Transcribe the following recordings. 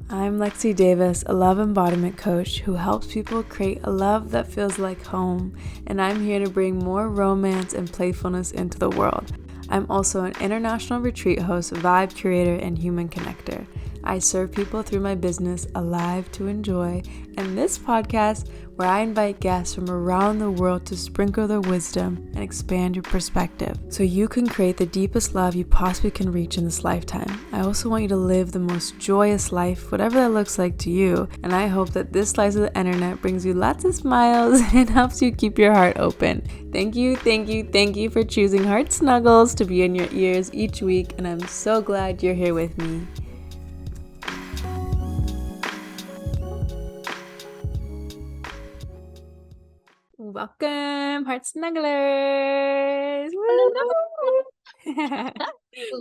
I'm Lexy Davis, a love embodiment coach who helps people create a love that feels like home, and I'm here to bring more romance and playfulness into the world. I'm also an international retreat host, vibe curator, and human connector. I serve people through my business, Alive to Enjoy, and this podcast where I invite guests from around the world to sprinkle their wisdom and expand your perspective so you can create the deepest love you possibly can reach in this lifetime. I also want you to live the most joyous life, whatever that looks like to you, and I hope that this slice of the internet brings you lots of smiles and helps you keep your heart open. Thank you for choosing Heart Snuggles to be in your ears each week, and I'm so glad you're here with me. Welcome, Heart Snugglers!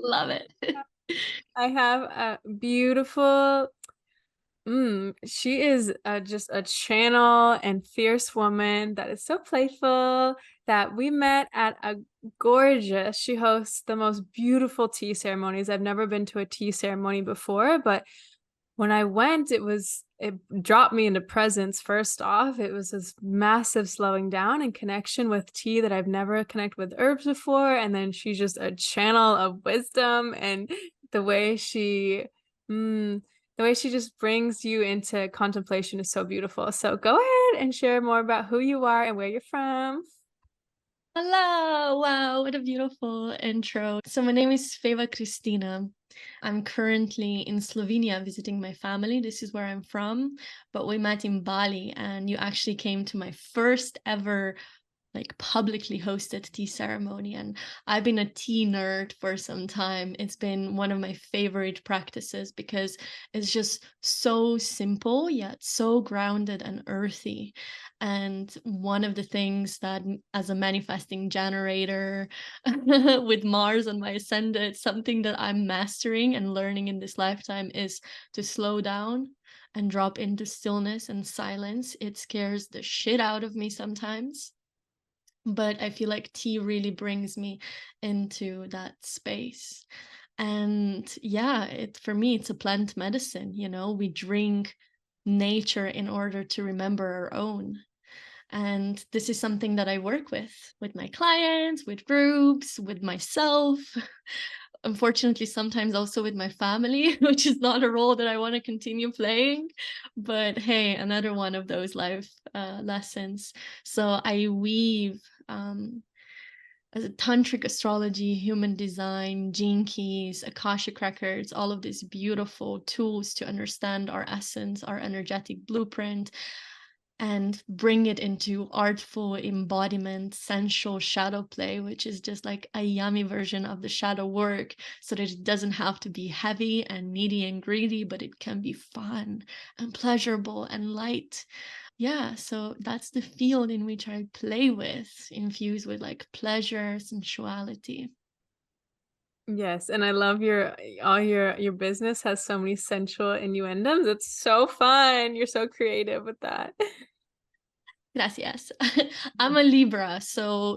Love it. I have a beautiful, she is just a channel and fierce woman that is so playful that we met at a gorgeous, she hosts the most beautiful tea ceremonies. I've never been to a tea ceremony before, but when I went, it dropped me into presence. First off, it was this massive slowing down and connection with tea that I've never connected with herbs before. And then she's just a channel of wisdom, and the way she just brings you into contemplation is so beautiful. So go ahead and share more about who you are and where you're from. Hello. Wow, what a beautiful intro. So my name is Feva Kristina. I'm currently in Slovenia visiting my family. This is where I'm from, but we met in Bali, and you actually came to my first ever publicly hosted tea ceremony. And I've been a tea nerd for some time. It's been one of my favorite practices because it's just so simple yet so grounded and earthy. And one of the things that, as a manifesting generator with Mars on my ascendant, something that I'm mastering and learning in this lifetime is to slow down and drop into stillness and silence. It scares the shit out of me sometimes, but I feel like tea really brings me into that space. And yeah, for me, it's a plant medicine. We drink nature in order to remember our own. And this is something that I work with my clients, with groups, with myself. Unfortunately, sometimes also with my family, which is not a role that I want to continue playing. But hey, another one of those life lessons. So I weave as a Tantric Astrology, human design, gene keys, Akashic records, all of these beautiful tools to understand our essence, our energetic blueprint, and bring it into artful embodiment, sensual shadow play, which is just like a yummy version of the shadow work, so that it doesn't have to be heavy and needy and greedy, but it can be fun and pleasurable and light. Yeah, so that's the field in which I play with, infused with pleasure, sensuality. Yes, and I love your business has so many sensual innuendos. It's so fun. You're so creative with that. Gracias. I'm a Libra, so,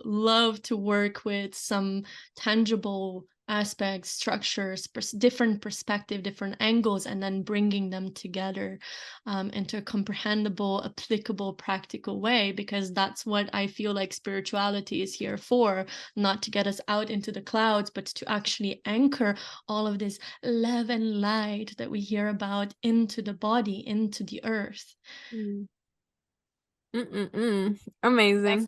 love to work with some tangible aspects, structures, different perspective, different angles, and then bringing them together into a comprehensible, applicable, practical way, because that's what I feel like spirituality is here for, not to get us out into the clouds, but to actually anchor all of this love and light that we hear about into the body, into the earth. Amazing.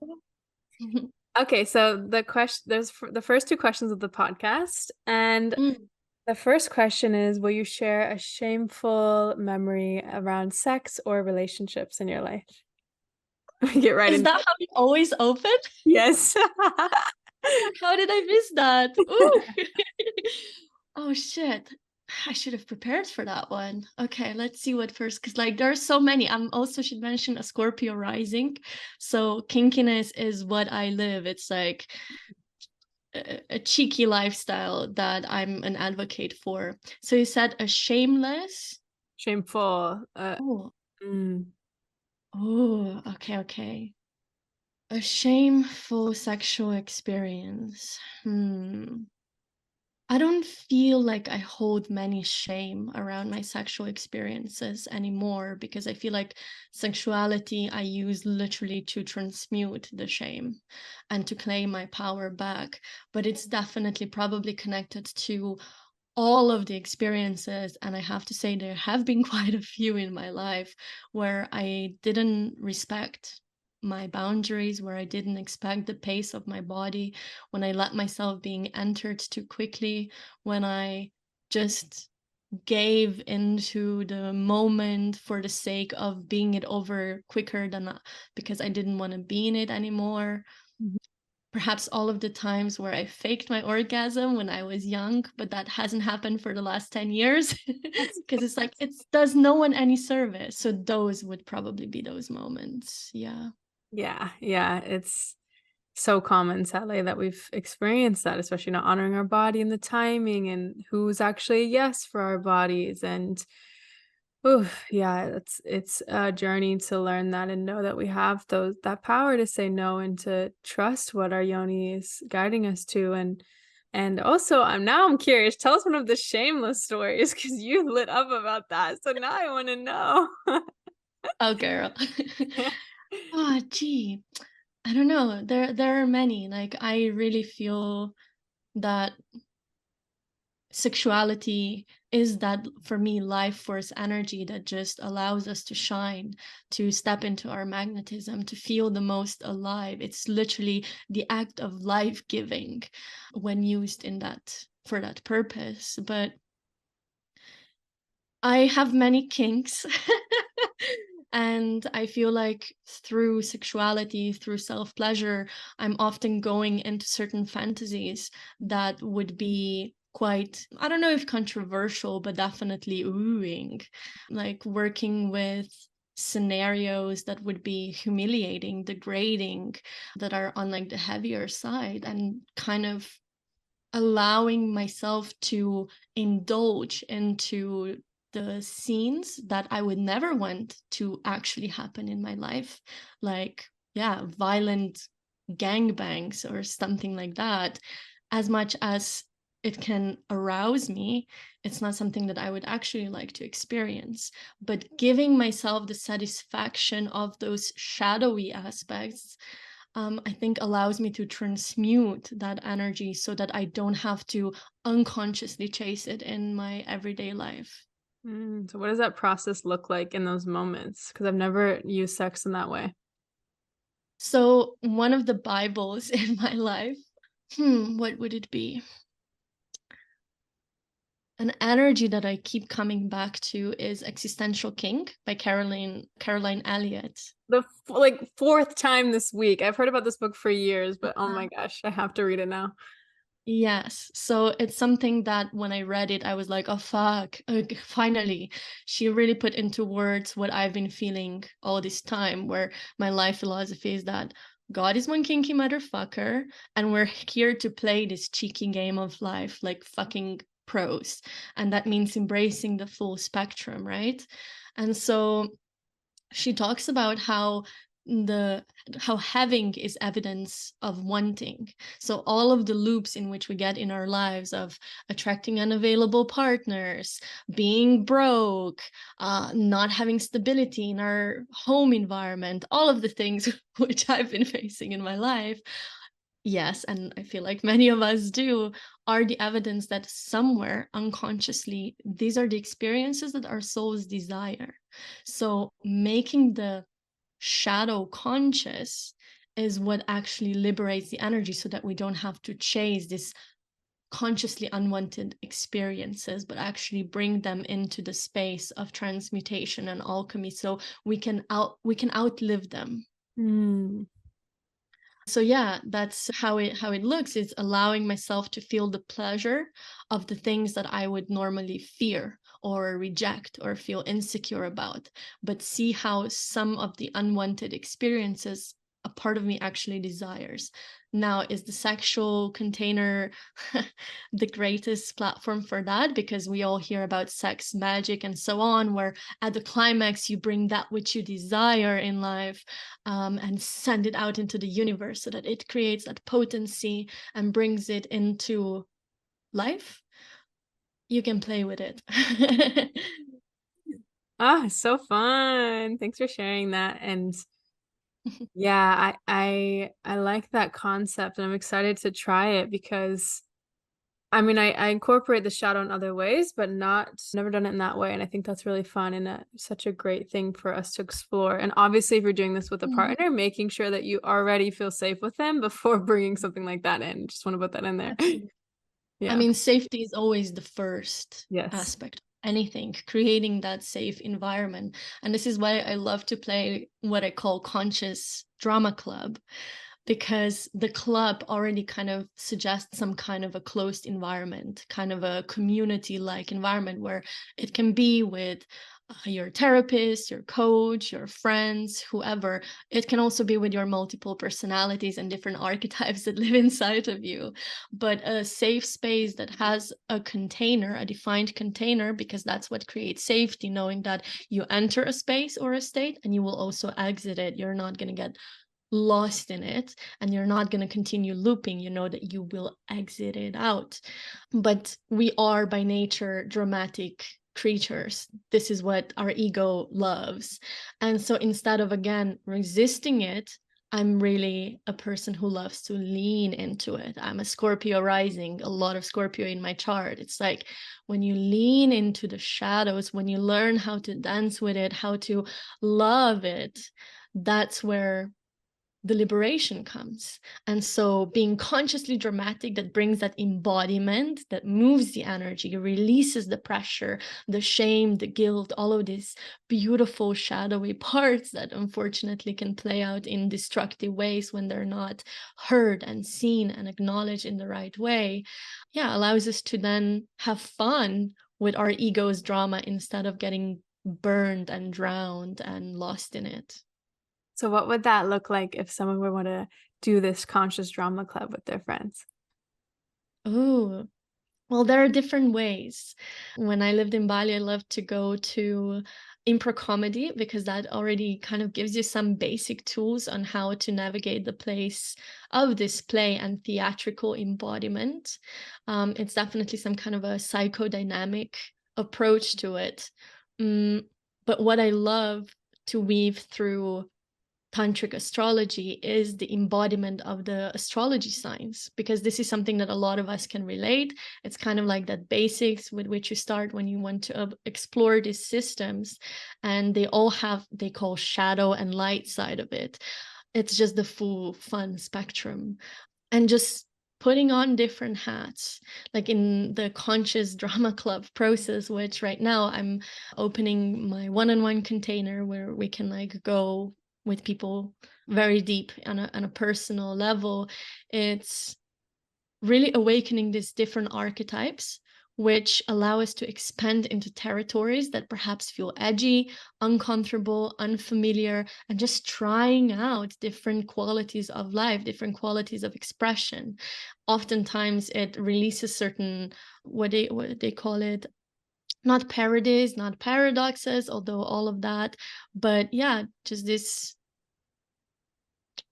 Okay, so there's the first two questions of the podcast, and the first question is, will you share a shameful memory around sex or relationships in your life? Get right Is into that how you always open? Yes. How did I miss that? Ooh. Oh shit. I should have prepared for that one. Okay, let's see what first, because there are so many. I'm also should mention a Scorpio rising. So kinkiness is what I live. It's like a cheeky lifestyle that I'm an advocate for. So you said a shameless. Shameful. Oh, okay. A shameful sexual experience. I don't don't feel like I hold many shame around my sexual experiences anymore, because I feel like sexuality I use literally to transmute the shame and to claim my power back. But it's definitely probably connected to all of the experiences. And I have to say, there have been quite a few in my life where I didn't respect my boundaries, where I didn't expect the pace of my body, when I let myself being entered too quickly, when I just gave into the moment for the sake of being it over quicker than because I didn't want to be in it anymore. Mhm. Perhaps all of the times where I faked my orgasm when I was young, but that hasn't happened for the last 10 years, because it's like it does no one any service. So those would probably be those moments. Yeah. Yeah, yeah, it's so common, sadly, that we've experienced that, especially not honoring our body and the timing and who's actually a yes for our bodies. And oh, yeah, it's a journey to learn that and know that we have that power to say no and to trust what our yoni is guiding us to. And also, I'm curious. Tell us one of the shameless stories because you lit up about that. So now I want to know. Oh, girl. Oh, gee. I don't know. There are many. Like, I really feel that sexuality is that, for me, life force energy that just allows us to shine, to step into our magnetism, to feel the most alive. It's literally the act of life giving when used in that for that purpose. But I have many kinks. And I feel like through sexuality, through self pleasure, I'm often going into certain fantasies that would be quite, I don't know if controversial, but definitely oohing, like working with scenarios that would be humiliating, degrading, that are on like the heavier side, and kind of allowing myself to indulge into the scenes that I would never want to actually happen in my life, like, yeah, violent gangbangs or something like that. As much as it can arouse me, it's not something that I would actually like to experience. But giving myself the satisfaction of those shadowy aspects, I think allows me to transmute that energy so that I don't have to unconsciously chase it in my everyday life. So what does that process look like in those moments? Because I've never used sex in that way. So, one of the Bibles in my life, what would it be? An energy that I keep coming back to is Existential Kink by Caroline Elliott. Like fourth time this week. I've heard about this book for years, but oh my gosh, I have to read it now. Yes. So it's something that when I read it, I was like, oh, fuck. Finally, she really put into words what I've been feeling all this time, where my life philosophy is that God is one kinky motherfucker, and we're here to play this cheeky game of life like fucking pros. And that means embracing the full spectrum, right? And so she talks about the how having is evidence of wanting. So all of the loops in which we get in our lives of attracting unavailable partners, being broke, not having stability in our home environment, all of the things which I've been facing in my life, yes, and I feel like many of us do, are the evidence that somewhere unconsciously, these are the experiences that our souls desire. So making the shadow conscious is what actually liberates the energy, so that we don't have to chase this consciously unwanted experiences, but actually bring them into the space of transmutation and alchemy, so we can outlive them. Mm. So yeah, that's how it looks. It's allowing myself to feel the pleasure of the things that I would normally fear or reject or feel insecure about, but see how some of the unwanted experiences a part of me actually desires. Now, is the sexual container the greatest platform for that? Because we all hear about sex magic and so on, where at the climax you bring that which you desire in life, and send it out into the universe so that it creates that potency and brings it into life. You can play with it. Ah, so fun. Thanks for sharing that. And yeah, I like that concept and I'm excited to try it because I mean I incorporate the shadow in other ways, but never done it in that way. And I think that's really fun and such a great thing for us to explore. And obviously, if you're doing this with a Mhm. partner, making sure that you already feel safe with them before bringing something like that in. Just want to put that in there. Absolutely. I Yeah. mean, safety is always the first Yes. aspect of anything, creating that safe environment. And this is why I love to play what I call conscious drama club, because the club already kind of suggests some kind of a closed environment, kind of a community-like environment where it can be with your therapist, your coach, your friends, whoever. It can also be with your multiple personalities and different archetypes that live inside of you. But a safe space that has a container, a defined container, because that's what creates safety, knowing that you enter a space or a state and you will also exit it. You're not going to get lost in it and you're not going to continue looping. You know that you will exit it out. But we are by nature dramatic creatures. This is what our ego loves. And so instead of again resisting it, I'm really a person who loves to lean into it. I'm a Scorpio rising, a lot of Scorpio in my chart. It's like when you lean into the shadows, when you learn how to dance with it, how to love it, that's where the liberation comes. And so being consciously dramatic, that brings that embodiment, that moves the energy, releases the pressure, the shame, the guilt, all of these beautiful shadowy parts that unfortunately can play out in destructive ways when they're not heard and seen and acknowledged in the right way. Yeah, allows us to then have fun with our ego's drama instead of getting burned and drowned and lost in it. So what would that look like if someone would want to do this conscious drama club with their friends? Oh, well, there are different ways. When I lived in Bali, I loved to go to improv comedy because that already kind of gives you some basic tools on how to navigate the place of display and theatrical embodiment. It's definitely some kind of a psychodynamic approach to it. Mm, but what I love to weave through Tantric astrology is the embodiment of the astrology signs, because this is something that a lot of us can relate. It's kind of like that basics with which you start when you want to explore these systems. And they all have, they call shadow and light side of it. It's just the full fun spectrum. And just putting on different hats, like in the conscious drama club process, which right now I'm opening my one-on-one container where we can like go with people very deep on a personal level. It's really awakening these different archetypes, which allow us to expand into territories that perhaps feel edgy, uncomfortable, unfamiliar, and just trying out different qualities of life, different qualities of expression. Oftentimes, it releases certain, what they call it, not parodies, not paradoxes, although all of that, but yeah, just this,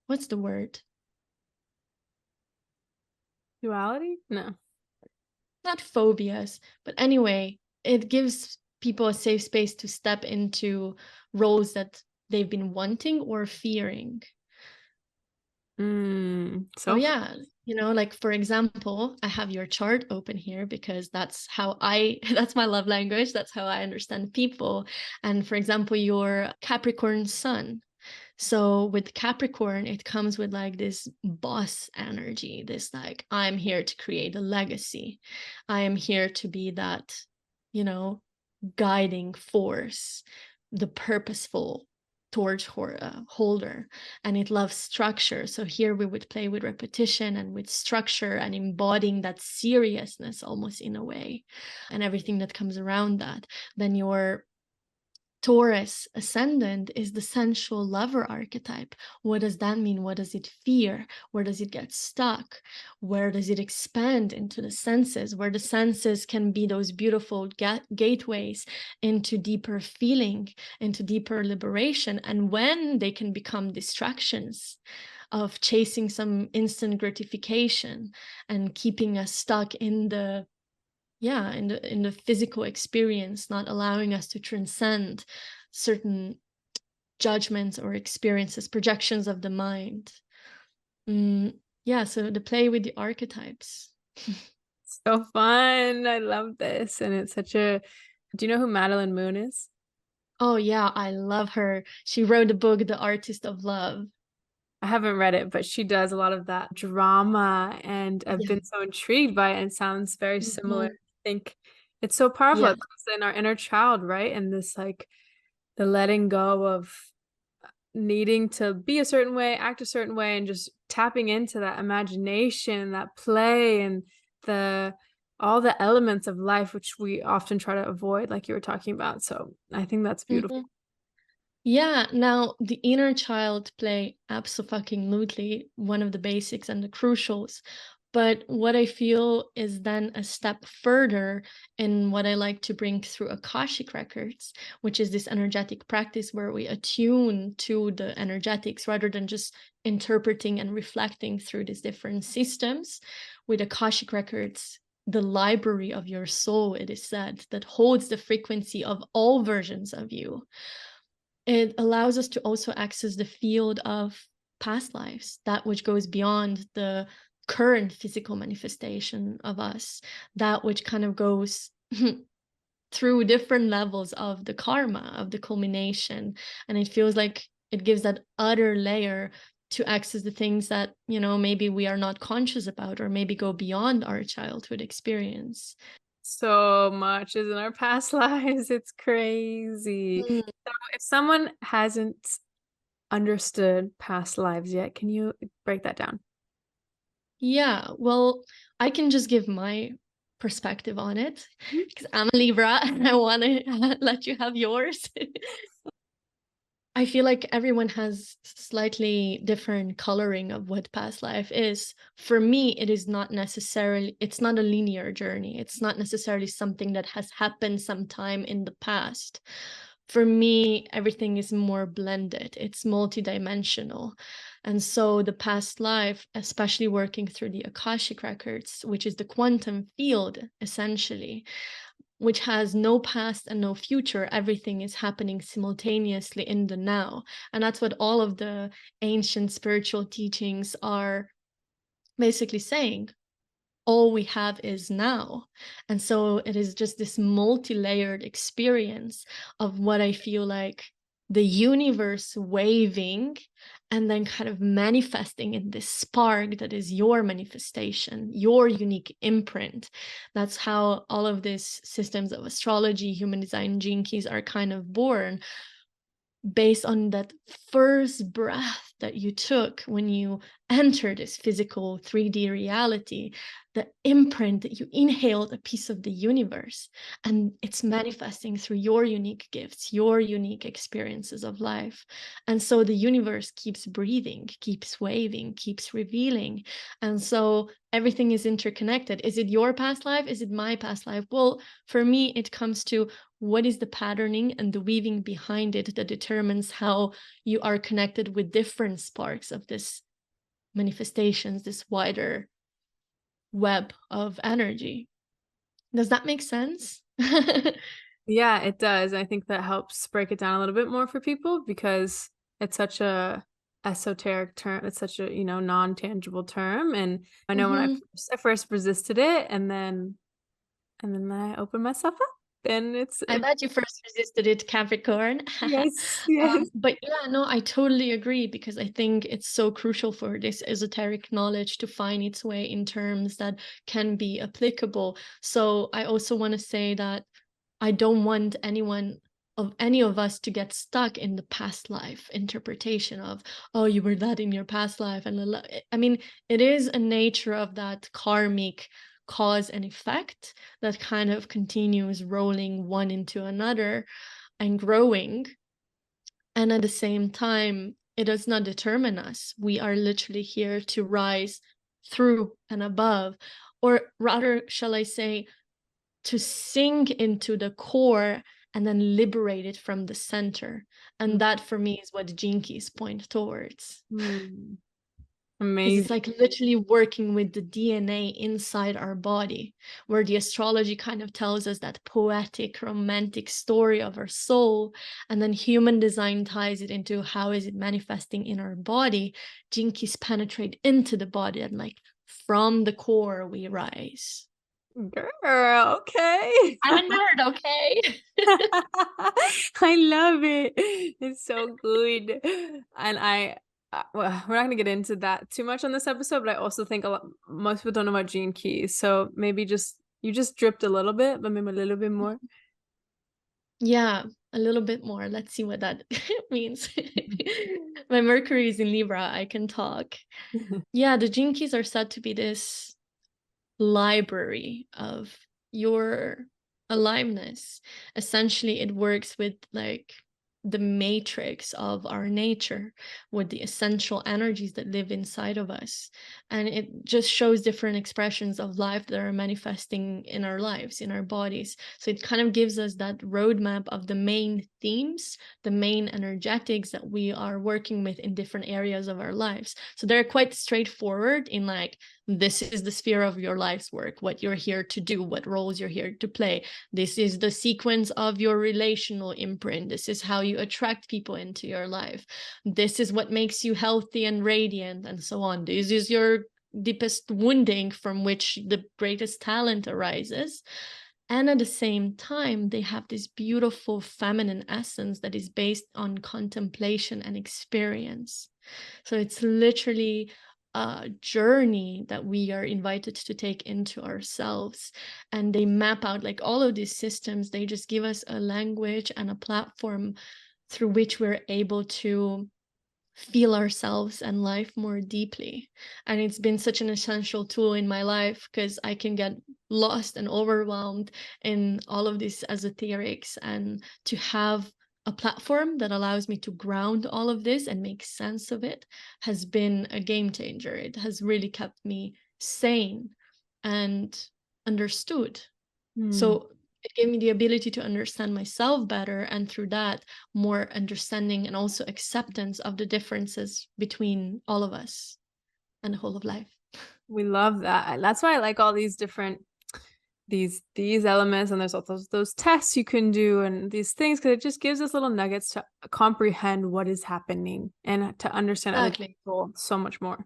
what's the word? Duality? No. Not phobias, but anyway, it gives people a safe space to step into roles that they've been wanting or fearing. So So yeah, you know, like for example, I have your chart open here because that's how I that's my love language, that's how I understand people. And for example, your Capricorn sun. So with Capricorn, it comes with like this boss energy, this like, I'm here to create a legacy. I am here to be that, you know, guiding force, the purposeful torch holder. And it loves structure. So here we would play with repetition and with structure and embodying that seriousness almost in a way, and everything that comes around that. Then your Taurus ascendant is the sensual lover archetype. What does that mean? What does it fear? Where does it get stuck? Where does it expand into the senses? Where the senses can be those beautiful gateways into deeper feeling, into deeper liberation. And when they can become distractions of chasing some instant gratification and keeping us stuck in the yeah, in the physical experience, not allowing us to transcend certain judgments or experiences, projections of the mind. Yeah, so the play with the archetypes. So fun. I love this. And it's such a, do you know who Madeline Moon is? Oh yeah, I love her. She wrote the book The Artist of Love. I haven't read it, but she does a lot of that drama, and I've Yeah. been so intrigued by it, and it sounds very similar. Mhm. I think it's so powerful. Yeah. It comes in our inner child, right? And this like the letting go of needing to be a certain way, act a certain way, and just tapping into that imagination, that play, and the all the elements of life which we often try to avoid, like you were talking about. So I think that's beautiful. Mhm. Yeah, now the inner child play absolutely one of the basics and the crucials. But what I feel is then a step further in what I like to bring through Akashic records, which is this energetic practice where we attune to the energetics rather than just interpreting and reflecting through these different systems. With Akashic records, the library of your soul, it is said, that holds the frequency of all versions of you. It allows us to also access the field of past lives, that which goes beyond the current physical manifestation of us, that which kind of goes through different levels of the karma, of the culmination. And it feels like it gives that other layer to access the things that, maybe we are not conscious about, or maybe go beyond our childhood experience. So much is in our past lives. It's crazy. Mm. So if someone hasn't understood past lives yet, can you break that down? Yeah, well, I can just give my perspective on it Mhm. because I'm a Libra and I want to let you have yours. I feel like everyone has slightly different coloring of what past life is. For me, it's not a linear journey. It's not necessarily something that has happened sometime in the past. For me, everything is more blended, it's multidimensional. And so the past life, especially working through the Akashic records, which is the quantum field essentially, which has no past and no future. Everything is happening simultaneously in the now. And that's what all of the ancient spiritual teachings are basically saying. All we have is now. And so it is just this multi-layered experience of what I feel like the universe waving and then kind of manifesting in this spark that is your manifestation, your unique imprint. That's how all of these systems of astrology, human design, gene keys are kind of born, based on that first breath that you took when you enter this physical 3D reality, the imprint that you inhaled a piece of the universe, and it's manifesting through your unique gifts, your unique experiences of life. And so the universe keeps breathing, keeps waving, keeps revealing. And so everything is interconnected. Is it your past life? Is it my past life? Well, for me, it comes to what is the patterning and the weaving behind it that determines how you are connected with different sparks of this manifestations, this wider web of energy. Does that make sense? Yeah, it does. I think that helps break it down a little bit more for people because it's such a esoteric term. It's such a, non-tangible term. And I know when Mhm. I first resisted it, and then I opened myself up, and I bet you first resisted it, Capricorn. yes, yes. But yeah, no, I totally agree because I think it's so crucial for this esoteric knowledge to find its way in terms that can be applicable. So I also want to say that I don't want any of us to get stuck in the past life interpretation of, oh, you were that in your past life. And I mean, it is a nature of that karmic cause and effect that kind of continues rolling one into another and growing. And at the same time, it does not determine us. We are literally here to rise through and above, or rather, shall I say, to sink into the core and then liberate it from the center. And that for me is what the Jinkies point towards. Mm. Because it's Amazing. like literally working with the DNA inside our body, where the astrology kind of tells us that poetic, romantic story of our soul, and then human design ties it into how is it manifesting in our body. Jinkies penetrate into the body, and like from the core we rise. Girl, okay. I'm a nerd, okay? I love it. It's so good. And well, we're not gonna get into that too much on this episode, but I also think most people don't know about gene keys. So maybe you just dripped a little bit, but maybe a little bit more. Yeah, a little bit more. Let's see what that means. My Mercury is in Libra. I can talk. Yeah, the gene keys are said to be this library of your aliveness. Essentially, it works with like the matrix of our nature, with the essential energies that live inside of us. And it just shows different expressions of life that are manifesting in our lives, in our bodies. So it kind of gives us that roadmap of the main themes, the main energetics that we are working with in different areas of our lives. So they're quite straightforward in like, this is the sphere of your life's work, what you're here to do, what roles you're here to play. This is the sequence of your relational imprint. This is how you attract people into your life. This is what makes you healthy and radiant, and so on. This is your deepest wounding from which the greatest talent arises. And at the same time, they have this beautiful feminine essence that is based on contemplation and experience. So it's literally a journey that we are invited to take into ourselves. And they map out like all of these systems. They just give us a language and a platform through which we're able to feel ourselves and life more deeply. And it's been such an essential tool in my life because I can get lost and overwhelmed in all of these esoterics, and to have a platform that allows me to ground all of this and make sense of it has been a game changer. It has really kept me sane and understood. So it gave me the ability to understand myself better, and through that, more understanding and also acceptance of the differences between all of us and the whole of life. We love that. That's why I like all these different these elements, and there's all those tests you can do and these things, because it just gives us little nuggets to comprehend what is happening and to understand other Exactly. people so much more.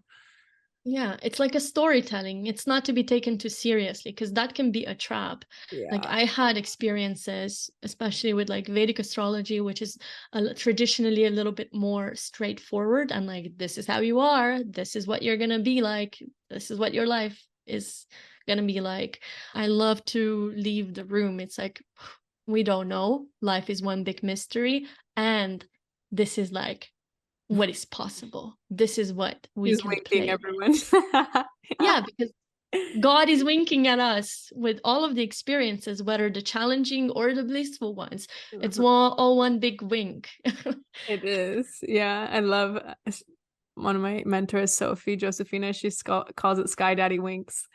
Yeah, it's like a storytelling. It's not to be taken too seriously, because that can be a trap. Like Yeah. I had experiences, especially with like Vedic astrology, which is traditionally a little bit more straightforward and like, this is how you are, this is what you're gonna be like, this is what your life is gonna be like. I love to leave the room. It's like, we don't know. Life is one big mystery, and this is like what is possible. This is what we He's can winking, play with. everyone. Yeah, because God is winking at us with all of the experiences, whether the challenging or the blissful ones. It's all one big wink. It is. Yeah. I love one of my mentors, Sophie Josephina. She calls it Sky Daddy Winks.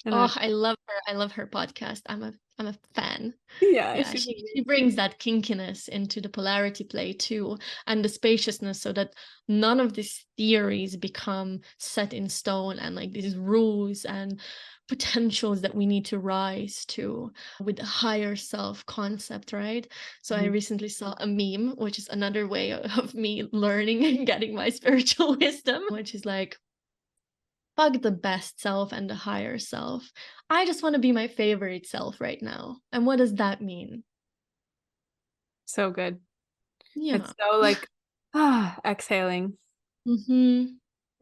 And Oh, I love her. I love her podcast. I'm a fan. yeah, Yeah, she brings that kinkiness into the polarity play too, and the spaciousness, so that none of these theories become set in stone and like these rules and potentials that we need to rise to with the higher self concept, right? So I recently saw a meme, which is another way of me learning and getting my spiritual wisdom, which is like, fuck the best self and the higher self. I just want to be my favorite self right now. And what does that mean? so good. Yeah. It's so like exhaling. Mm-hmm.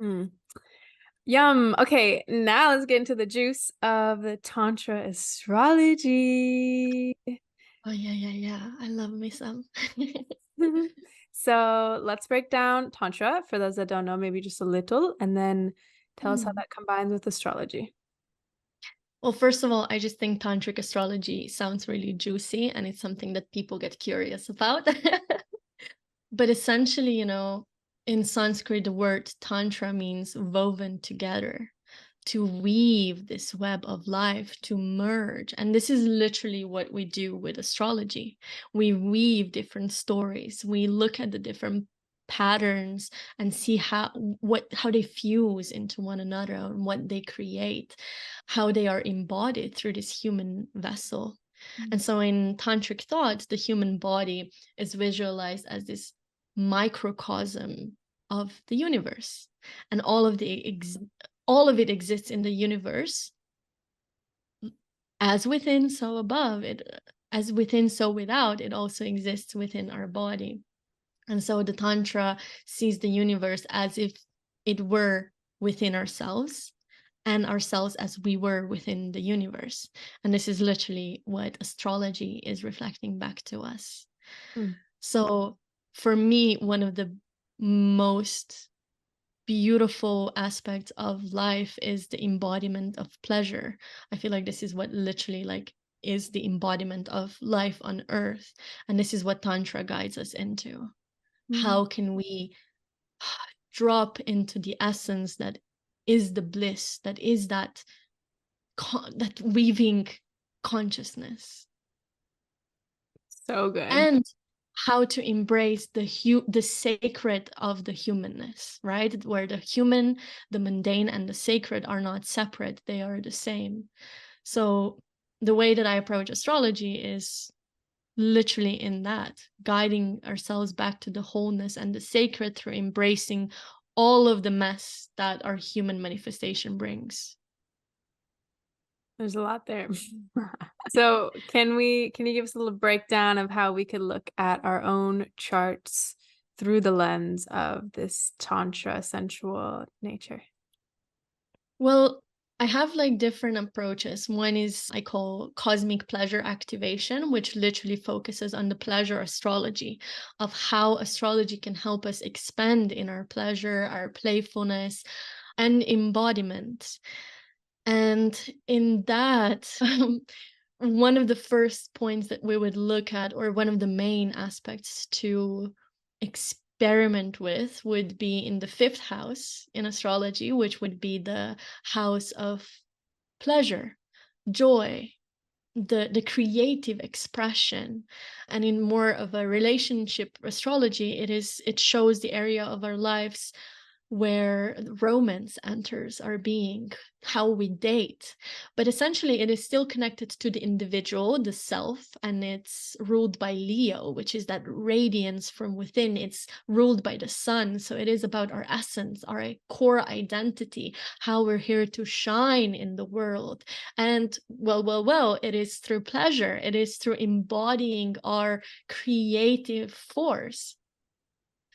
Mm. Yum. Okay, now let's get into the juice of the Tantra astrology. Oh yeah. I love me some. So let's break down Tantra for those that don't know, maybe just a little, and then tell us how Mm. that combines with astrology. Well, first of all, I just think tantric astrology sounds really juicy, and it's something that people get curious about. But essentially, in Sanskrit, the word tantra means woven together, to weave this web of life, to merge. And this is literally what we do with astrology. We weave different stories. We look at the different patterns and see how they fuse into one another and what they create, how they are embodied through this human vessel. And so in tantric thought, the human body is visualized as this microcosm of the universe, and all of it exists in the universe, as within so above, it as within so without, it also exists within our body. And so the Tantra sees the universe as if it were within ourselves, and ourselves as we were within the universe. And this is literally what astrology is reflecting back to us. So for me, one of the most beautiful aspects of life is the embodiment of pleasure. I feel like this is what literally like is the embodiment of life on earth. And this is what Tantra guides us into. How can we drop into the essence that is the bliss, that is that weaving consciousness? So good. And how to embrace the sacred of the humanness, right? Where the human, the mundane, and the sacred are not separate, they are the same. So the way that I approach astrology is literally in that, guiding ourselves back to the wholeness and the sacred through embracing all of the mess that our human manifestation brings. There's a lot there. So can you give us a little breakdown of how we could look at our own charts through the lens of this Tantra sensual nature? Well, I have like different approaches. One is I call cosmic pleasure activation, which literally focuses on the pleasure astrology, of how astrology can help us expand in our pleasure, our playfulness, and embodiment. And in that, one of the first points that we would look at, or one of the main aspects to experiment with, would be in the 5th house in astrology, which would be the house of pleasure, joy, the creative expression. And in more of a relationship astrology, it shows the area of our lives where romance enters our being, how we date. But essentially, it is still connected to the individual, the self, and it's ruled by Leo, which is that radiance from within. It's ruled by the sun. So it is about our essence, our core identity, how we're here to shine in the world. And well, it is through pleasure, it is through embodying our creative force.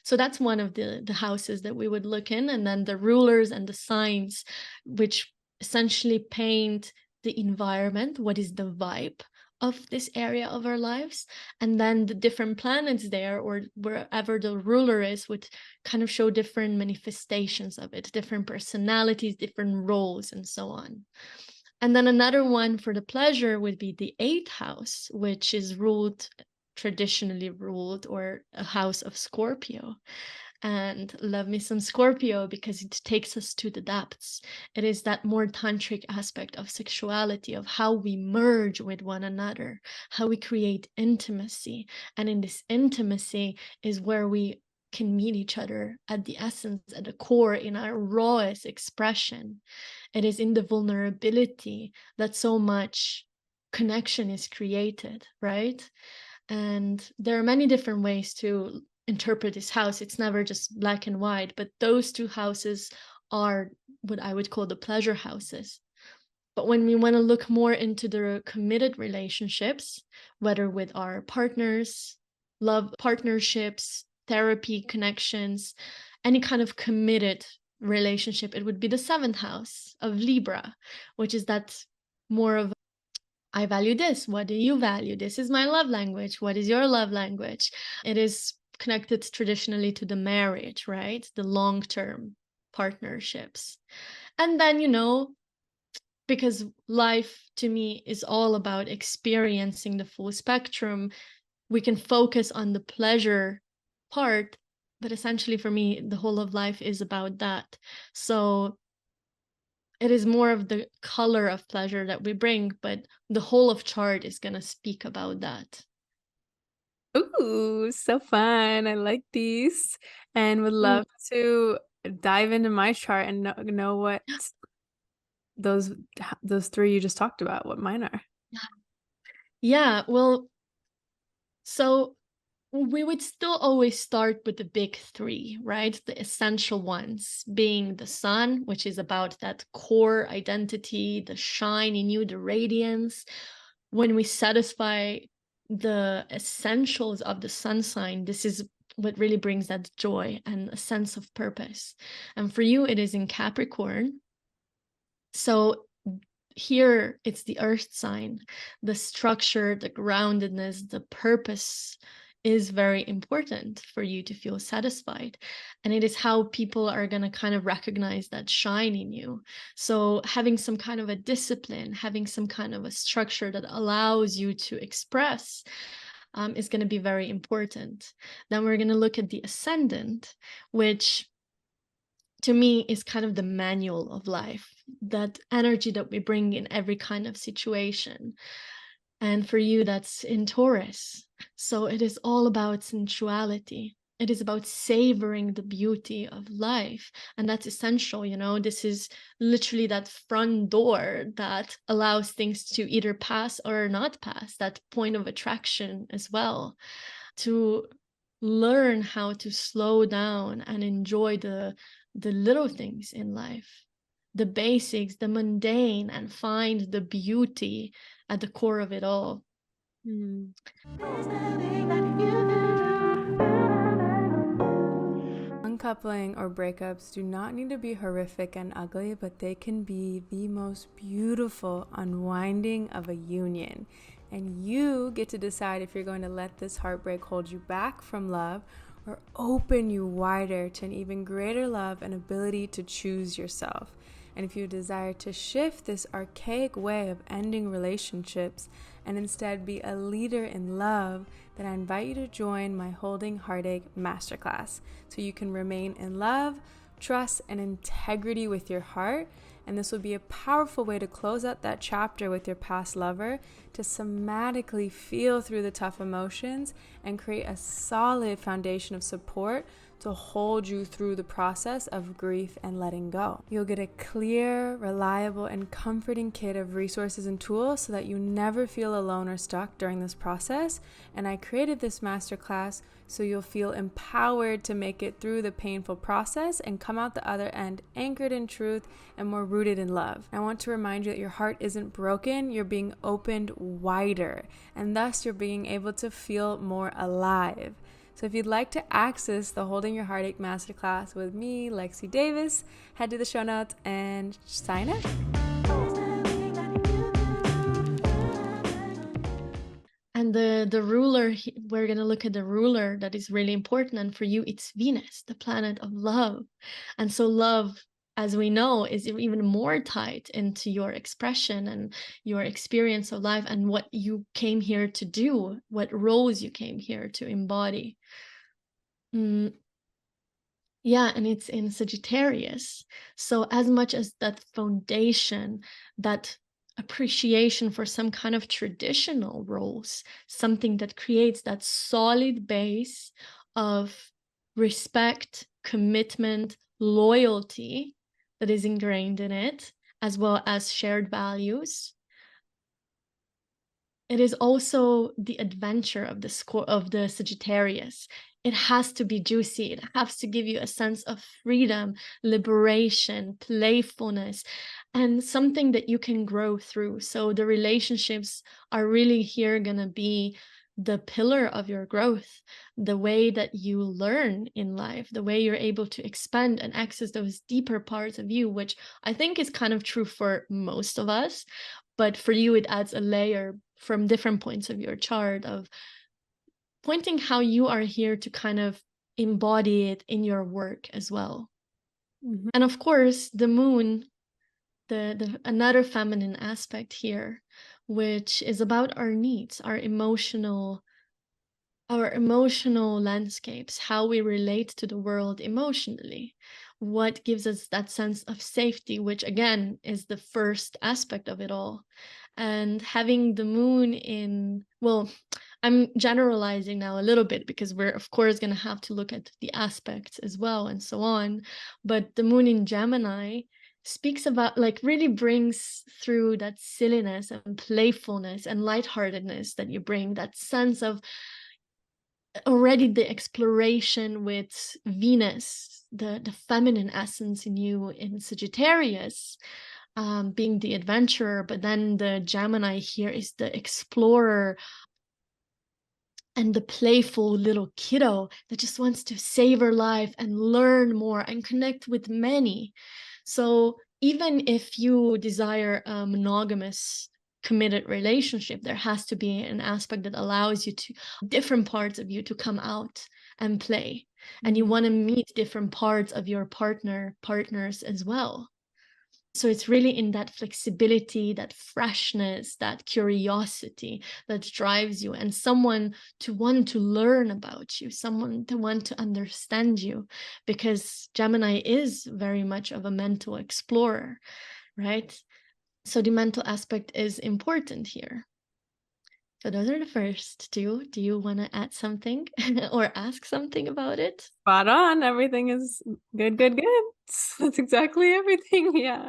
So that's one of the houses that we would look in. And then the rulers and the signs, which essentially paint the environment, what is the vibe of this area of our lives. And then the different planets there, or wherever the ruler is, would kind of show different manifestations of it, different personalities, different roles, and so on. And then another one for the pleasure would be the 8th house, which is traditionally ruled, or a house of Scorpio. And love me some Scorpio, because it takes us to the depths. It is that more tantric aspect of sexuality, of how we merge with one another, how we create intimacy. And in this intimacy is where we can meet each other at the essence, at the core, in our rawest expression. It is in the vulnerability that so much connection is created, right? And there are many different ways to interpret this house. It's never just black and white, but those two houses are what I would call the pleasure houses. But when we want to look more into the committed relationships, whether with our partners, love partnerships, therapy connections, any kind of committed relationship, it would be the 7th house of Libra, which is that more of, I value this. What do you value? This is my love language. What is your love language? It is connected traditionally to the marriage, right? The long-term partnerships. And then, because life to me is all about experiencing the full spectrum, we can focus on the pleasure part, but essentially for me, the whole of life is about that. So it is more of the color of pleasure that we bring, but the whole of chart is going to speak about that. Ooh, so fun. I like these and would Mm, love to dive into my chart and know what those those 3 you just talked about, what mine are. yeah, well, so we would still always start with the big three, right? The essential ones being the sun, which is about that core identity, the shine in you, the radiance. When we satisfy the essentials of the sun sign, this is what really brings that joy and a sense of purpose. And for you, it is in Capricorn. So here it's the earth sign, the structure, the groundedness, the purpose is very important for you to feel satisfied, and it is how people are going to kind of recognize that shine in you. So having some kind of a discipline, having some kind of a structure that allows you to express is going to be very important. Then we're going to look at the ascendant, which to me is kind of the manual of life, that energy that we bring in every kind of situation. And for you, that's in Taurus. So it is all about sensuality. It is about savoring the beauty of life. And that's essential. This is literally that front door that allows things to either pass or not pass, that point of attraction as well, to learn how to slow down and enjoy the little things in life, the basics, the mundane, and find the beauty at the core of it all. Mm. Uncoupling or breakups do not need to be horrific and ugly, but they can be the most beautiful unwinding of a union. And you get to decide if you're going to let this heartbreak hold you back from love or open you wider to an even greater love and ability to choose yourself. And if you desire to shift this archaic way of ending relationships and instead be a leader in love, then I invite you to join my Holding Heartache Masterclass so you can remain in love, trust, and integrity with your heart. And this will be a powerful way to close out that chapter with your past lover, to somatically feel through the tough emotions and create a solid foundation of support to hold you through the process of grief and letting go. You'll get a clear, reliable, and comforting kit of resources and tools so that you never feel alone or stuck during this process. And I created this masterclass so you'll feel empowered to make it through the painful process and come out the other end anchored in truth and more rooted in love. I want to remind you that your heart isn't broken, you're being opened wider, and thus you're being able to feel more alive. So if you'd like to access the Holding Your Heartache Masterclass with me, Lexy Davis, head to the show notes and sign up. And the ruler, we're going to look at the ruler that is really important. And for you, it's Venus, the planet of love. And so love, as we know, is even more tied into your expression and your experience of life and what you came here to do, what roles you came here to embody. Yeah, and it's in Sagittarius. So as much as that foundation, that appreciation for some kind of traditional roles, something that creates that solid base of respect, commitment, loyalty that is ingrained in it, as well as shared values. It is also the adventure of the Sagittarius. It has to be juicy. It has to give you a sense of freedom, liberation, playfulness, and something that you can grow through. So the relationships are really here gonna be the pillar of your growth, the way that you learn in life, the way you're able to expand and access those deeper parts of you, which I think is kind of true for most of us. But for you, it adds a layer from different points of your chart of pointing how you are here to kind of embody it in your work as well. Mm-hmm. And of course, the moon, the another feminine aspect here, which is about our needs, our emotional landscapes, how we relate to the world emotionally, what gives us that sense of safety, which again is the first aspect of it all. And having the moon in, well, I'm generalizing now a little bit because we're of course going to have to look at the aspects as well and so on. But the moon in Gemini speaks about, like, really brings through that silliness and playfulness and lightheartedness that you bring, that sense of already the exploration with Venus, the feminine essence in you in Sagittarius, being the adventurer, but then the Gemini here is the explorer and the playful little kiddo that just wants to savor life and learn more and connect with many. So even if you desire a monogamous committed relationship, there has to be an aspect that allows you to different parts of you to come out and play. And you want to meet different parts of your partners as well. So it's really in that flexibility, that freshness, that curiosity that drives you, and someone to want to learn about you, someone to want to understand you, because Gemini is very much of a mental explorer, right? So the mental aspect is important here. So those are the first two. Do you want to add something or ask something about it? Spot on. Everything is good. That's exactly everything. Yeah.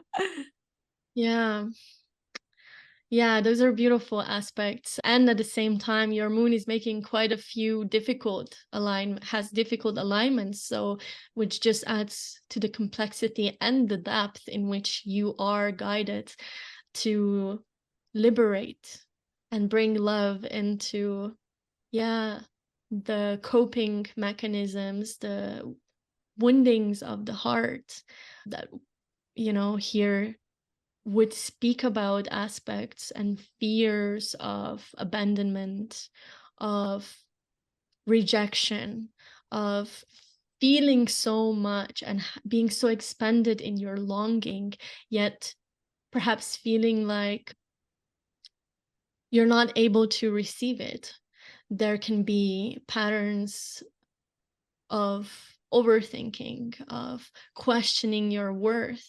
Yeah, those are beautiful aspects. And at the same time, your moon is making quite a few difficult alignments. So, which just adds to the complexity and the depth in which you are guided to liberate and bring love into, the coping mechanisms, the woundings of the heart that, here would speak about aspects and fears of abandonment, of rejection, of feeling so much and being so expanded in your longing, yet perhaps feeling like you're not able to receive it. There can be patterns of overthinking, of questioning your worth,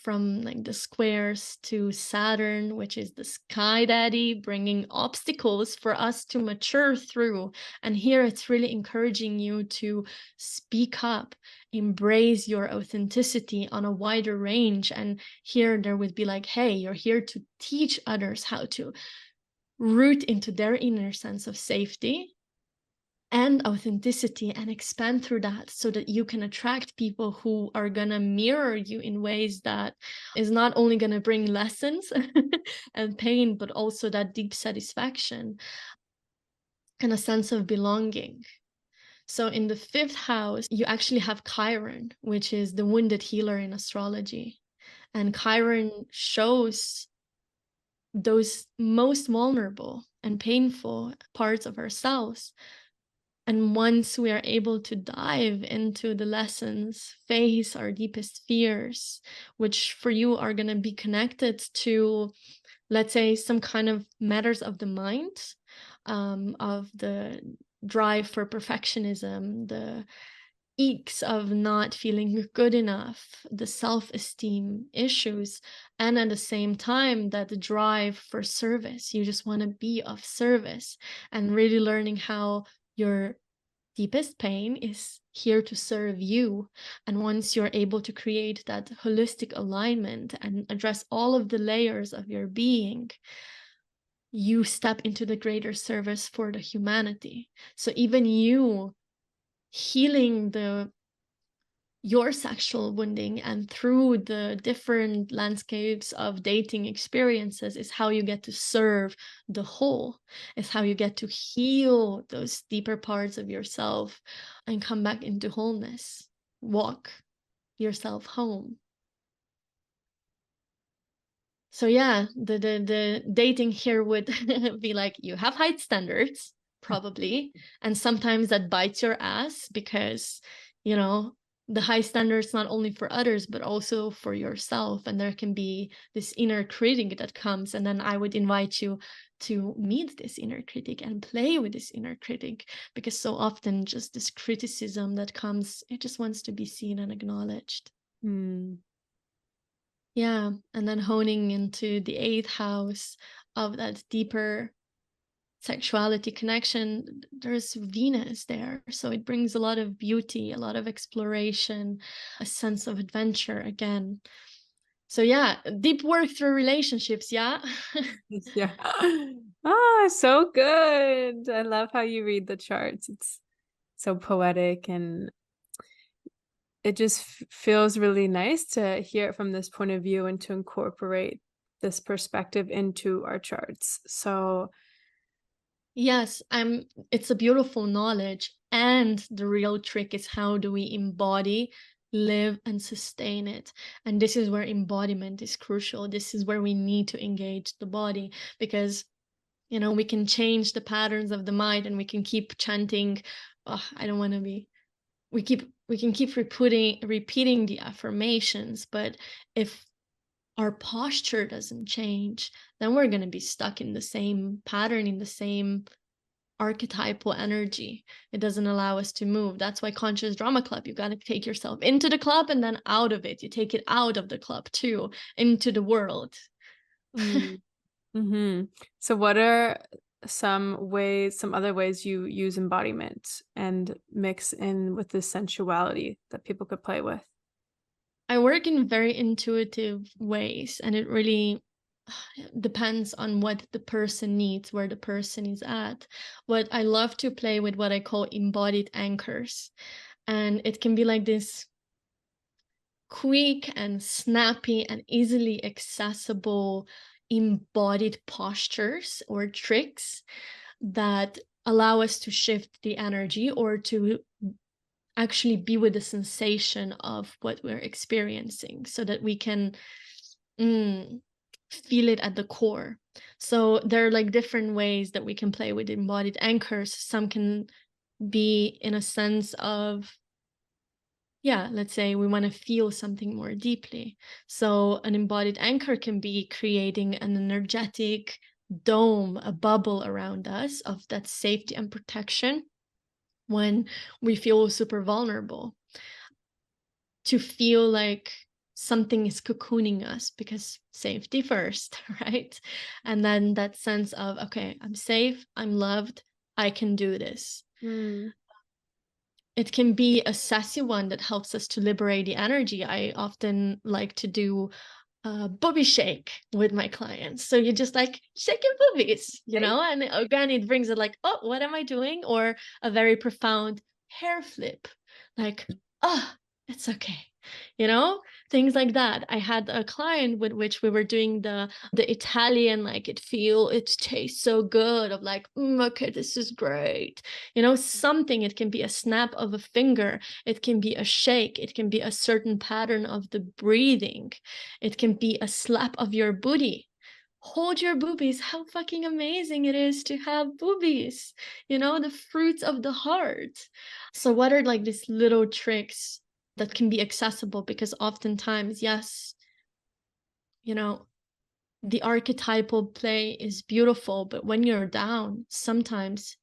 from like the squares to Saturn, which is the sky daddy, bringing obstacles for us to mature through. And here it's really encouraging you to speak up, embrace your authenticity on a wider range. And here there would be like, hey, you're here to teach others how to root into their inner sense of safety and authenticity and expand through that, so that you can attract people who are gonna mirror you in ways that is not only gonna bring lessons and pain, but also that deep satisfaction and a sense of belonging. So in the 5th house, you actually have Chiron, which is the wounded healer in astrology. And Chiron shows those most vulnerable and painful parts of ourselves. And once we are able to dive into the lessons, face our deepest fears, which for you are going to be connected to, let's say, some kind of matters of the mind, of the drive for perfectionism, the aches of not feeling good enough, the self-esteem issues, and at the same time, that drive for service. You just want to be of service, and really learning how your deepest pain is here to serve you. And once you're able to create that holistic alignment and address all of the layers of your being, you step into the greater service for the humanity. So even you healing your sexual wounding and through the different landscapes of dating experiences is how you get to serve the whole, is how you get to heal those deeper parts of yourself and come back into wholeness, walk yourself home. So yeah, the dating here would be like, you have high standards probably, and sometimes that bites your ass because the high standards not only for others but also for yourself, and there can be this inner critic that comes, and then I would invite you to meet this inner critic and play with this inner critic, because so often just this criticism that comes, it just wants to be seen and acknowledged. Yeah, and then honing into the 8th house of that deeper sexuality connection, there's Venus there. So it brings a lot of beauty, a lot of exploration, a sense of adventure again. So yeah, deep work through relationships, yeah. Yeah. Ah, so good. I love how you read the charts. It's so poetic, and it just feels really nice to hear it from this point of view and to incorporate this perspective into our charts. So, Yes, it's a beautiful knowledge. And the real trick is, how do we embody, live, and sustain it? And this is where embodiment is crucial. This is where we need to engage the body, because we can change the patterns of the mind, and we can keep chanting, oh, I don't want to be, we can keep repeating the affirmations, but if our posture doesn't change, then we're going to be stuck in the same pattern, in the same archetypal energy. It doesn't allow us to move. That's why conscious drama club, you got to take yourself into the club and then out of it. You take it out of the club too, into the world. mm-hmm. So what are some other ways you use embodiment and mix in with the sensuality that people could play with? I work in very intuitive ways, and it really depends on what the person needs, where the person is at. What I love to play with, what I call embodied anchors. And it can be like this quick and snappy and easily accessible embodied postures or tricks that allow us to shift the energy, or to actually be with the sensation of what we're experiencing, so that we can feel it at the core. So there are like different ways that we can play with embodied anchors. Some can be in a sense of, yeah, let's say we want to feel something more deeply. So an embodied anchor can be creating an energetic dome, a bubble around us of that safety and protection when we feel super vulnerable, to feel like something is cocooning us, because safety first, right? And then that sense of, okay, I'm safe, I'm loved, I can do this. It can be a sassy one that helps us to liberate the energy. I often like to do a booby shake with my clients. So you just like shake your boobies, and again, it brings it like, oh, what am I doing? Or a very profound hair flip, like, oh, it's okay. Things like that. I had a client with which we were doing the Italian, like, it tastes so good, of like, okay, this is great. Something, it can be a snap of a finger, it can be a shake, it can be a certain pattern of the breathing, it can be a slap of your booty. Hold your boobies. How fucking amazing it is to have boobies, the fruits of the heart. So what are like these little tricks that can be accessible? Because oftentimes, yes, the archetypal play is beautiful, but when you're down, sometimes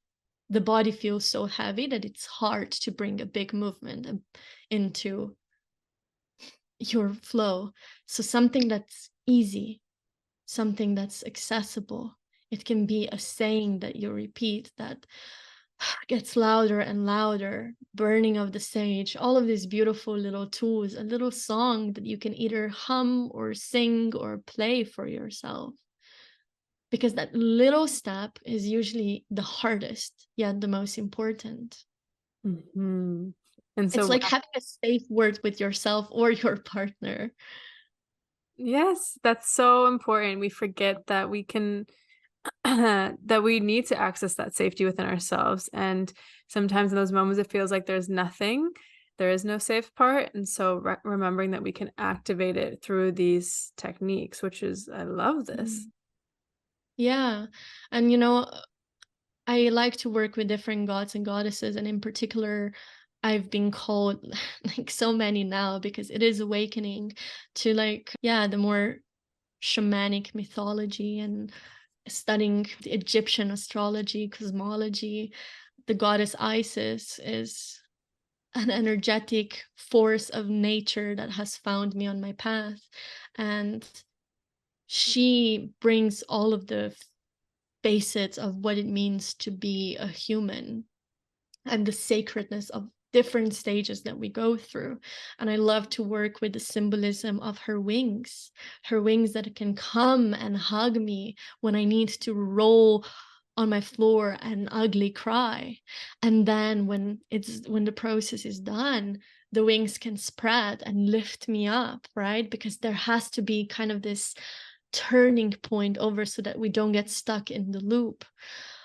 the body feels so heavy that it's hard to bring a big movement into your flow. So something that's easy, something that's accessible. It can be a saying that you repeat that gets louder and louder, burning of the sage, all of these beautiful little tools, a little song that you can either hum or sing or play for yourself. Because that little step is usually the hardest, yet the most important. And It's so, like having a safe word with yourself or your partner. yes, that's so important. We forget that we can that we need to access that safety within ourselves. And sometimes in those moments, it feels like there's nothing, there is no safe part. And so remembering that we can activate it through these techniques, which is, I love this. Yeah. And, I like to work with different gods and goddesses. And in particular, I've been called like so many now, because it is awakening to, like, yeah, the more shamanic mythology, and studying the Egyptian astrology, cosmology. The goddess Isis is an energetic force of nature that has found me on my path. And she brings all of the basics of what it means to be a human and the sacredness of different stages that we go through. And I love to work with the symbolism of her wings that can come and hug me when I need to roll on my floor and ugly cry. And then when the process is done, the wings can spread and lift me up, right? Because there has to be kind of this turning point over so that we don't get stuck in the loop.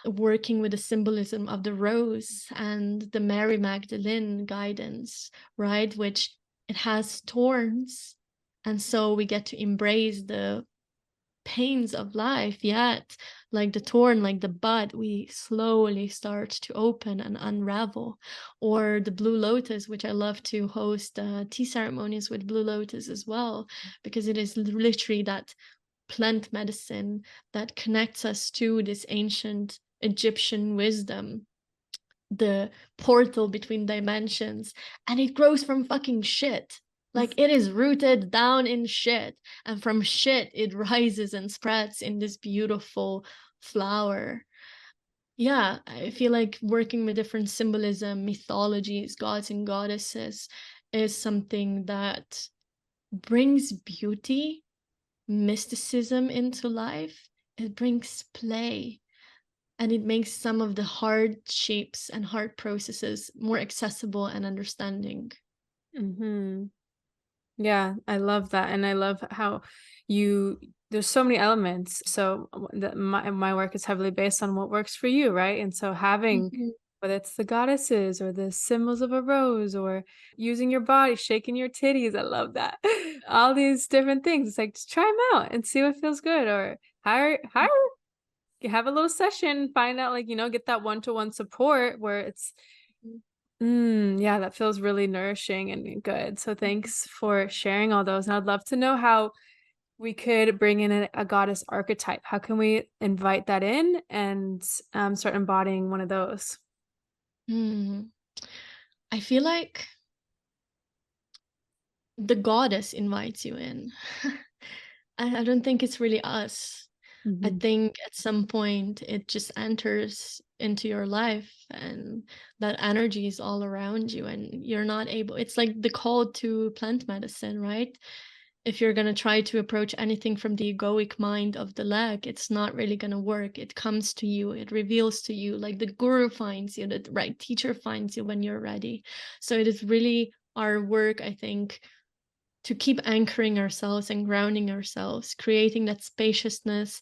Working with the symbolism of the rose and the Mary Magdalene guidance, right? Which it has thorns. And so we get to embrace the pains of life, yet like the thorn, like the bud, we slowly start to open and unravel. Or the blue lotus, which I love to host tea ceremonies with blue lotus as well, because it is literally that plant medicine that connects us to this ancient Egyptian wisdom, the portal between dimensions, and it grows from fucking shit. Like, it is rooted down in shit, and from shit it rises and spreads in this beautiful flower. Yeah, I feel like working with different symbolism, mythologies, gods and goddesses is something that brings beauty, mysticism into life. It brings play, and it makes some of the hard shapes and hard processes more accessible and understanding. Yeah, I love that. And I love how there's so many elements. So my work is heavily based on what works for you, right? And so having, Mhm. whether it's the goddesses or the symbols of a rose or using your body, shaking your titties, I love that. All these different things. It's like, just try them out and see what feels good. Or hire, have a little session, find out, like, get that one-to-one support where it's yeah, that feels really nourishing and good. So thanks for sharing all those. And I'd love to know how we could bring in a goddess archetype. How can we invite that in and start embodying one of those? Mm. I feel like the goddess invites you in. I don't think it's really us. I Mhm. think at some point it just enters into your life, and that energy is all around you, and you're not able. It's like the call to plant medicine, right? If you're going to try to approach anything from the egoic mind of the leg, it's not really going to work. It comes to you, it reveals to you, like the guru finds you, the right teacher finds you when you're ready. So it is really our work, I think, to keep anchoring ourselves and grounding ourselves, creating that spaciousness,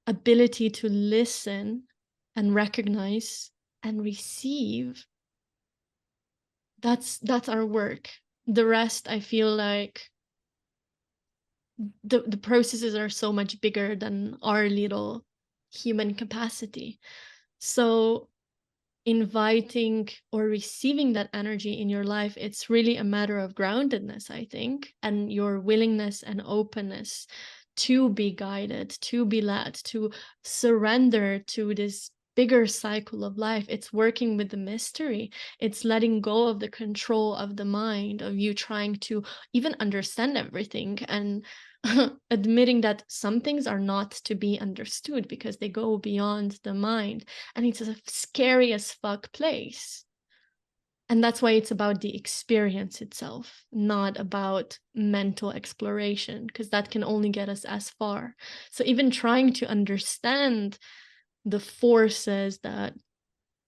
ability to listen and recognize and receive. That's our work. The rest, I feel like the processes are so much bigger than our little human capacity. So inviting or receiving that energy in your life, it's really a matter of groundedness, I think, and your willingness and openness to be guided, to be led, to surrender to this bigger cycle of life. It's working with the mystery. It's letting go of the control of the mind, of you trying to even understand everything, and admitting that some things are not to be understood because they go beyond the mind, and it's a scary as fuck place. And that's why it's about the experience itself, not about mental exploration, because that can only get us as far. So even trying to understand the forces that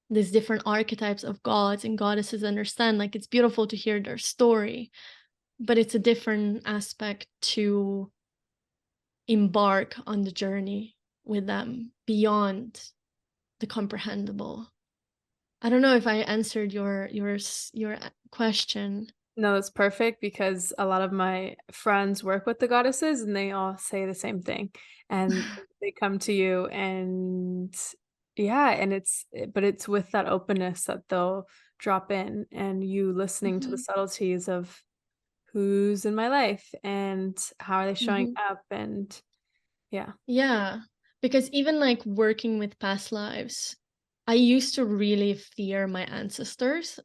these different archetypes of gods and goddesses understand, like, it's beautiful to hear their story, but it's a different aspect to embark on the journey with them beyond the comprehensible. I don't know if I answered your question. No, that's perfect because a lot of my friends work with the goddesses and they all say the same thing. And they come to you and yeah, and but it's with that openness that they'll drop in and you listening to the Mhm, subtleties of who's in my life and how are they showing mhm. up and yeah. Yeah, because even like working with past lives, I used to really fear my ancestors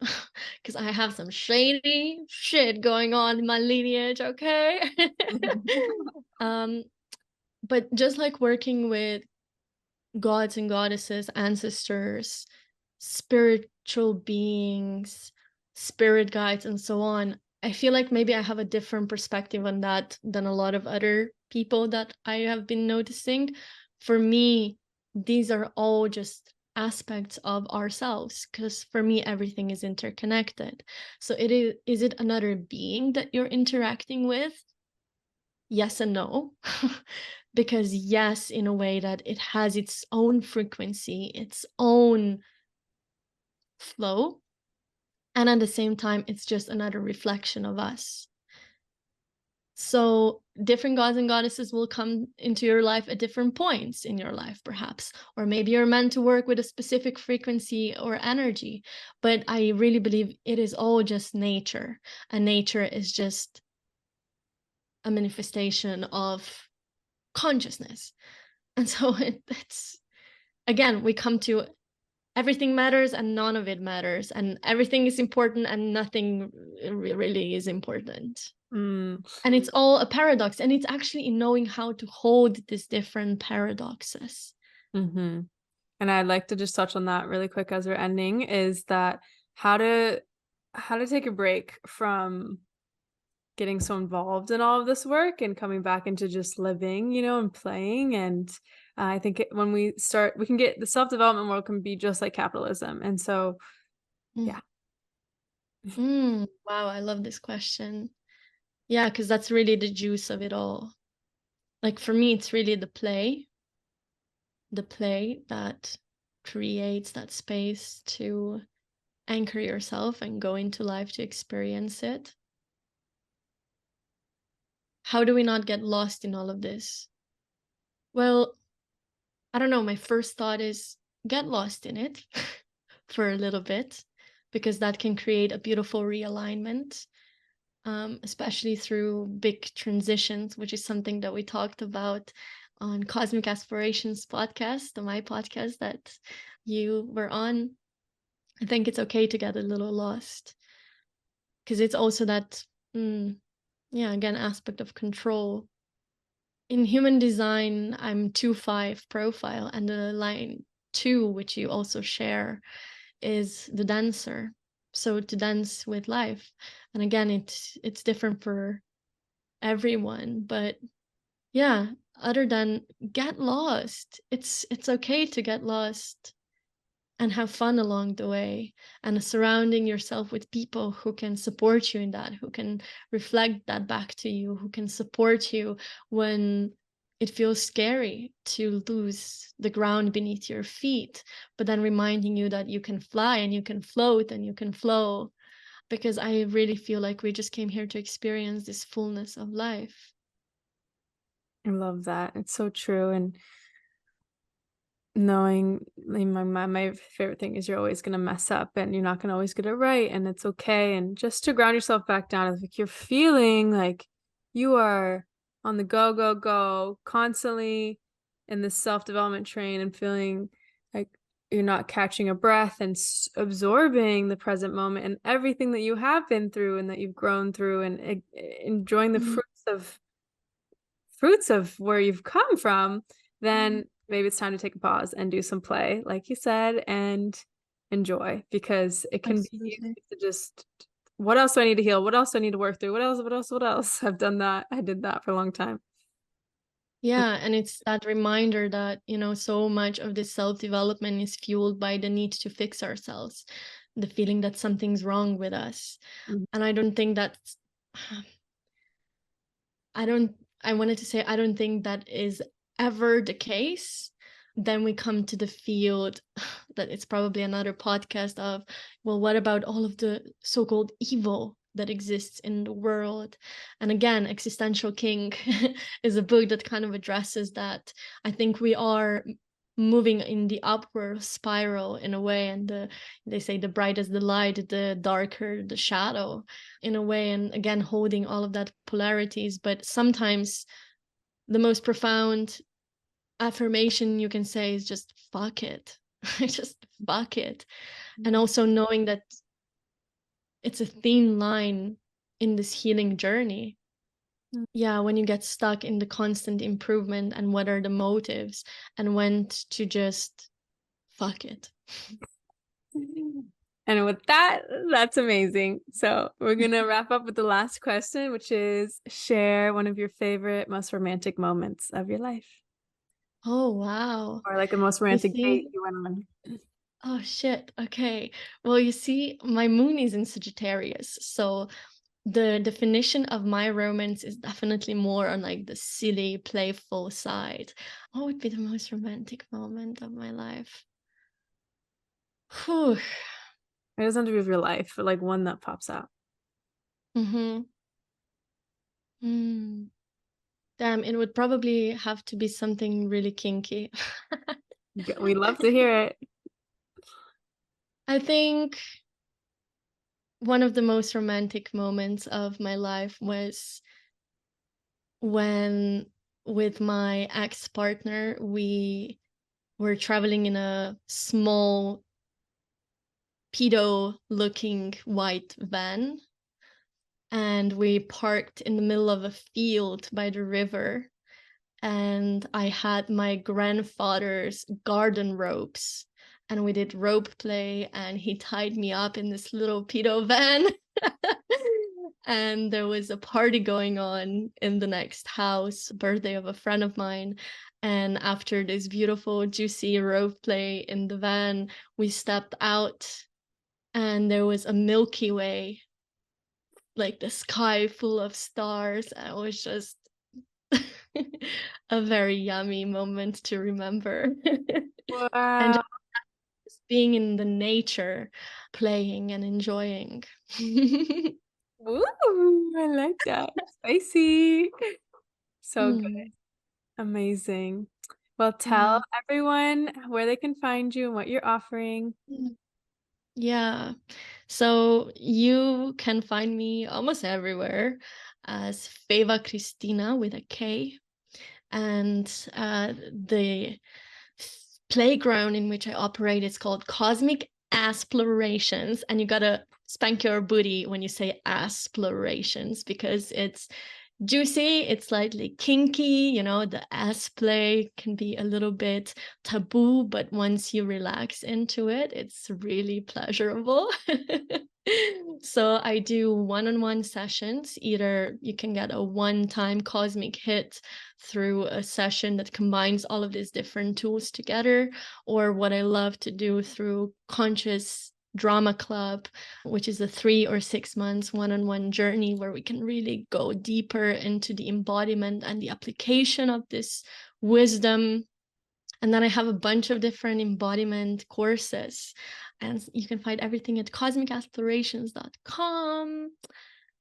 because I have some shady shit going on in my lineage, okay? um, but just like working with gods and goddesses, ancestors, spiritual beings, spirit guides, and so on, I feel like maybe I have a different perspective on that than a lot of other people that I have been noticing. For me, these are all just aspects of ourselves, because for me everything is interconnected. So is it another being that you're interacting with? Yes and no. Because yes, in a way that it has its own frequency, its own flow, and at the same time it's just another reflection of us. So different gods and goddesses will come into your life at different points in your life, perhaps, or maybe you're meant to work with a specific frequency or energy. But I really believe it is all just nature, and nature is just a manifestation of consciousness. And so it's, again, we come to everything matters and none of it matters, and everything is important and nothing really is important. Mm. And it's all a paradox, and it's actually in knowing how to hold these different paradoxes. Mm-hmm. And I'd like to just touch on that really quick as we're ending, is that how to take a break from getting so involved in all of this work and coming back into just living, and playing. And I think when we start, we can get the self-development world can be just like capitalism. And so, yeah. Wow, I love this question. Yeah, because that's really the juice of it all. Like for me, it's really the play that creates that space to anchor yourself and go into life to experience it. How do we not get lost in all of this? Well, I don't know. My first thought is get lost in it for a little bit, because that can create a beautiful realignment, especially through big transitions, which is something that we talked about on Cosmic Aspirations podcast, my podcast that you were on. I think it's okay to get a little lost, because it's also that, again, aspect of control. In human design, I'm 2-5 profile, and the line 2, which you also share, is the dancer. So to dance with life. And again, it's different for everyone, but yeah, other than get lost, it's okay to get lost and have fun along the way, and surrounding yourself with people who can support you in that, who can reflect that back to you, who can support you when it feels scary to lose the ground beneath your feet, but then reminding you that you can fly and you can float and you can flow. Because I really feel like we just came here to experience this fullness of life. I love that. It's so true. And knowing, my favorite thing is you're always going to mess up and you're not going to always get it right, and it's okay. And just to ground yourself back down, if you're feeling like you are on the go constantly in this self-development train and feeling like you're not catching a breath and absorbing the present moment and everything that you have been through and that you've grown through, and enjoying the fruits of where you've come from, then maybe it's time to take a pause and do some play, like you said, and enjoy, because it can be easy to just, what else do I need to heal? What else do I need to work through? What else? I've done that. I did that for a long time. Yeah, and it's that reminder that, so much of this self-development is fueled by the need to fix ourselves, the feeling that something's wrong with us. Mhm. And I don't think that's, I wanted to say, I don't think that is ever the case. Then we come to the field that it's probably another podcast of, well, what about all of the so-called evil that exists in the world? And again, Existential Kink is a book that kind of addresses that. I think we are moving in the upward spiral in a way, and they say the brighter the light, the darker the shadow, in a way, and again holding all of that polarities. But sometimes the most profound affirmation you can say is just fuck it. Just fuck it. And also knowing that it's a thin line in this healing journey. Yeah, when you get stuck in the constant improvement and what are the motives, and when to just fuck it. And with that, that's amazing. So we're going to wrap up with the last question, which is share one of your favorite, most romantic moments of your life. Oh, wow. Or like the most romantic date you went on. Oh shit. Okay. Well, you see, my moon is in Sagittarius, so the definition of my romance is definitely more on like the silly, playful side. What would be the most romantic moment of my life? Whew. It doesn't have to be of your life, but like one that pops out. Mm-hmm. Mm. Damn, it would probably have to be something really kinky. We love to hear it. I think one of the most romantic moments of my life was when, with my ex-partner, we were traveling in a small pedo-looking white van, and we parked in the middle of a field by the river, and I had my grandfather's garden ropes, and we did rope play, and he tied me up in this little pedo van. And there was a party going on in the next house, birthday of a friend of mine. And after this beautiful, juicy rope play in the van, we stepped out, and there was a Milky Way, like the sky full of stars. And it was just a very yummy moment to remember. And Wow. just being in the nature, playing and enjoying. Ooh, I like that. Spicy. So good. Mm, Amazing. Well, tell mm, everyone where they can find you and what you're offering. mm. Yeah. So you can find me almost everywhere as Feva Kristina with a K. And the playground in which I operate is called Cosmic Explorations. And you gotta spank your booty when you say explorations, because it's juicy, it's slightly kinky, the ass play can be a little bit taboo, but once you relax into it, it's really pleasurable. So I do one-on-one sessions. Either you can get a one-time cosmic hit through a session that combines all of these different tools together, or what I love to do through Conscious Drama Club, which is a 3 or 6 months one-on-one journey where we can really go deeper into the embodiment and the application of this wisdom. And then I have a bunch of different embodiment courses, and you can find everything at cosmicexplorations.com.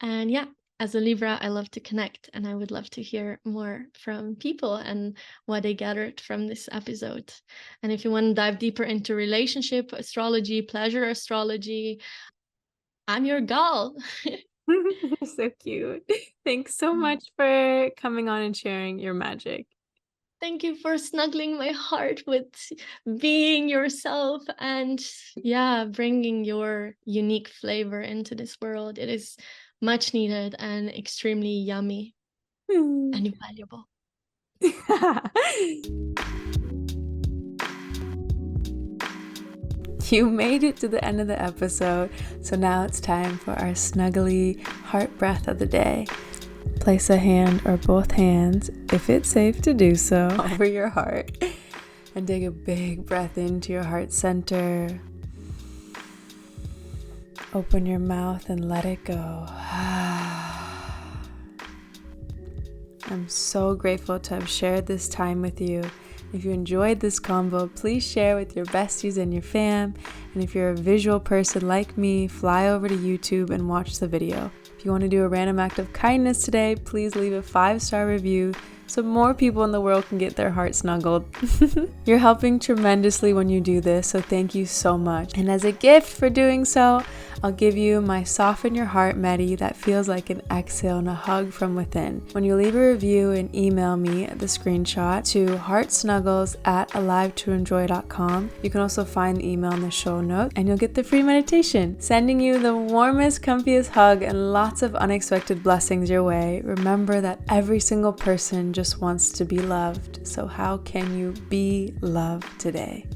And yeah, as a Libra, I love to connect, and I would love to hear more from people and what they gathered from this episode. And if you want to dive deeper into relationship astrology, pleasure astrology, I'm your gal. You're so cute. Thanks so much for coming on and sharing your magic. Thank you for snuggling my heart with being yourself and, yeah, bringing your unique flavor into this world. It is much needed and extremely yummy and valuable. You made it to the end of the episode, so now it's time for our snuggly heart breath of the day. Place a hand or both hands, if it's safe to do so, over your heart and take a big breath into your heart center. Open your mouth and let it go. I'm so grateful to have shared this time with you. If you enjoyed this convo, please share with your besties and your fam. And if you're a visual person like me, fly over to YouTube and watch the video. If you want to do a random act of kindness today, please leave a 5-star review so more people in the world can get their heart snuggled. You're helping tremendously when you do this, so thank you so much. And as a gift for doing so, I'll give you my Soften Your Heart Medi that feels like an exhale and a hug from within. When you leave a review and email me the screenshot to heartsnuggles@alivetoenjoy.com, you can also find the email in the show notes and you'll get the free meditation. Sending you the warmest, comfiest hug and lots of unexpected blessings your way. Remember that every single person just wants to be loved. So how can you be loved today?